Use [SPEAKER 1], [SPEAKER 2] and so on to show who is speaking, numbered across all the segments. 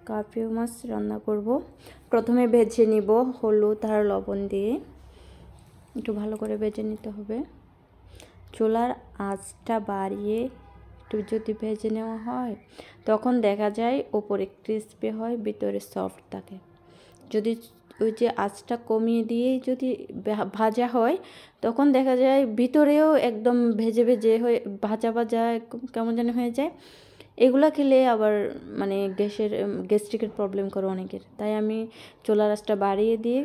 [SPEAKER 1] Carpio মাছ রান্না করব। প্রথমে ভেজে নিব হলুদ আর লবণ দিয়ে, একটু ভালো করে ভেজে নিতে হবে। চুলার আঁচটা বাড়িয়ে একটু যদি ভেজে নেওয়া হয় তখন দেখা যায় উপরে ক্রিস্পি হয়, ভিতরে সফট থাকে। যদি ওই যে আঁচটা কমিয়ে দিয়ে যদি ভাজা হয় তখন দেখা যায় ভিতরেও একদম ভেজে ভেজে হয়ে ভাজা ভাজা কেমন যেন হয়ে যায়। এগুলো খেলে আবার মানে গ্যাস্ট্রিকের প্রবলেম করে অনেকের। তাই আমি চুলার আঁচটা বাড়িয়ে দিয়ে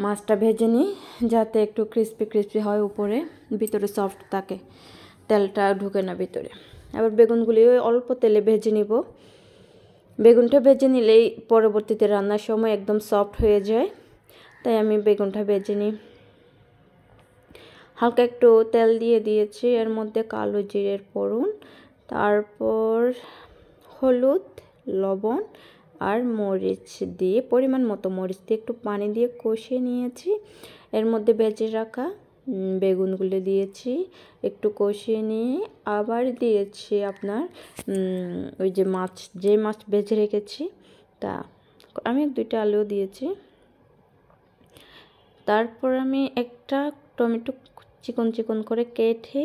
[SPEAKER 1] মাছটা ভেজে নিই, যাতে একটু ক্রিস্পি ক্রিস্পি হয়, উপরে ভিতরে সফট থাকে, তেলটা ঢুকে না ভিতরে। আবার বেগুনগুলিও অল্প তেলে ভেজে নিব। বেগুনটা ভেজে নিলেই পরবর্তীতে রান্নার সময় একদম সফট হয়ে যায়, তাই আমি বেগুনটা ভেজে নিই। হালকা একটু তেল দিয়ে দিয়েছি, এর মধ্যে কালো জিরের ফোড়ন, তারপর হলুদ, লবণ আর মরিচ দিয়ে পরিমাণ মতো মরিচ দিয়ে একটু পানি দিয়ে কষিয়ে নিয়েছি। এর মধ্যে ভেজে রাখা বেগুনগুলো দিয়েছি, একটু কষিয়ে নিয়ে আবার দিয়েছি আপনার ওই যে মাছ ভেজে রেখেছি, তা আমি 2টা আলুও দিয়েছি। তারপর আমি একটা টমেটো চিকন চিকন করে কেটে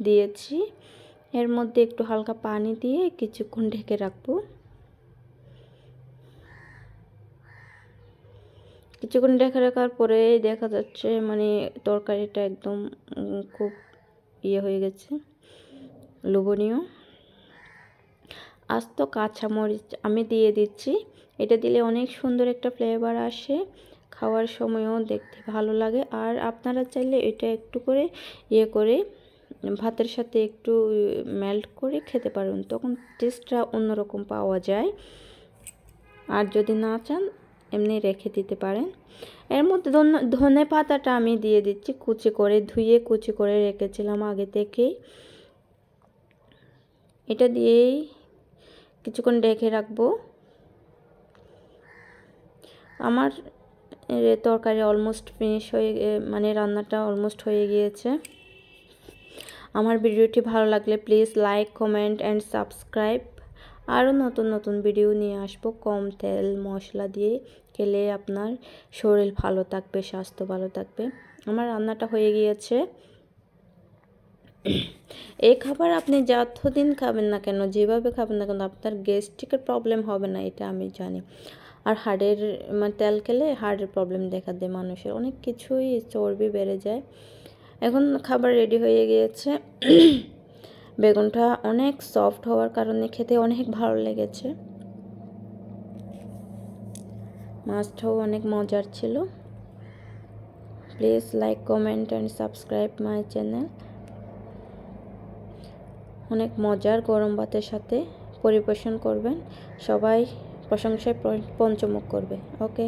[SPEAKER 1] দিয়েছি। এর মধ্যে একটু হালকা পানি দিয়ে কিছুক্ষণ ঢেকে রাখবো। কিছুক্ষণ ঢেকে রাখার পরে দেখা যাচ্ছে মানে তরকারিটা একদম খুব হয়ে গেছে, লোভনীয়। আস্ত কাঁচামরিচ আমি দিয়ে দিচ্ছি, এটা দিলে অনেক সুন্দর একটা ফ্লেভার আসে, খাওয়ার সময়ও দেখতে ভালো লাগে। আর আপনারা চাইলে এটা একটু করে করে ভাতের সাথে একটু মেল্ট করে খেতে পারেন, তখন টেস্টটা অন্যরকম পাওয়া যায়। আর যদি না চান এমনি রেখে দিতে পারেন। এর মধ্যে ধনে পাতাটা আমি দিয়ে দিচ্ছি, কুচি করে ধুয়ে কুচি করে রেখেছিলাম আগে থেকেই। এটা দিয়েই কিছুক্ষণ ঢেকে রাখবো। আমার তরকারি অলমোস্ট ফিনিশ হয়ে মানে রান্নাটা অলমোস্ট হয়ে গিয়েছে। আমার ভিডিওটি ভালো লাগলে please like, comment and subscribe. আরও নতুন নতুন ভিডিও নিয়ে আসবো, কম তেল মশলা দিয়ে খেলে আপনার শরীর ভালো থাকবে, স্বাস্থ্য ভালো থাকবে। আমার রান্নাটা হয়ে গিয়েছে। এই খাবার আপনি যতদিন খাবেন না কেন, যেভাবে খাবেন না কেন, আপনার গ্যাস্ট্রিকের প্রবলেম হবে না, এটা আমি জানি। আর হার্টের মানে তেল খেলে হার্টের প্রবলেম দেখা দেয় মানুষের, অনেক কিছুই চর্বি বেড়ে যায়। এখন খাবার রেডি হয়ে গিয়েছে। বেগুনটা অনেক সফট হওয়ার কারণে খেতে অনেক ভালো লেগেছে। মাছটাও অনেক মজার ছিল। Please like, comment and subscribe my channel. অনেক মজার গরম ভাতের সাথে পরিবেশন করবেন, সবাই প্রশংসায় পঞ্চমুখ করবে। ওকে।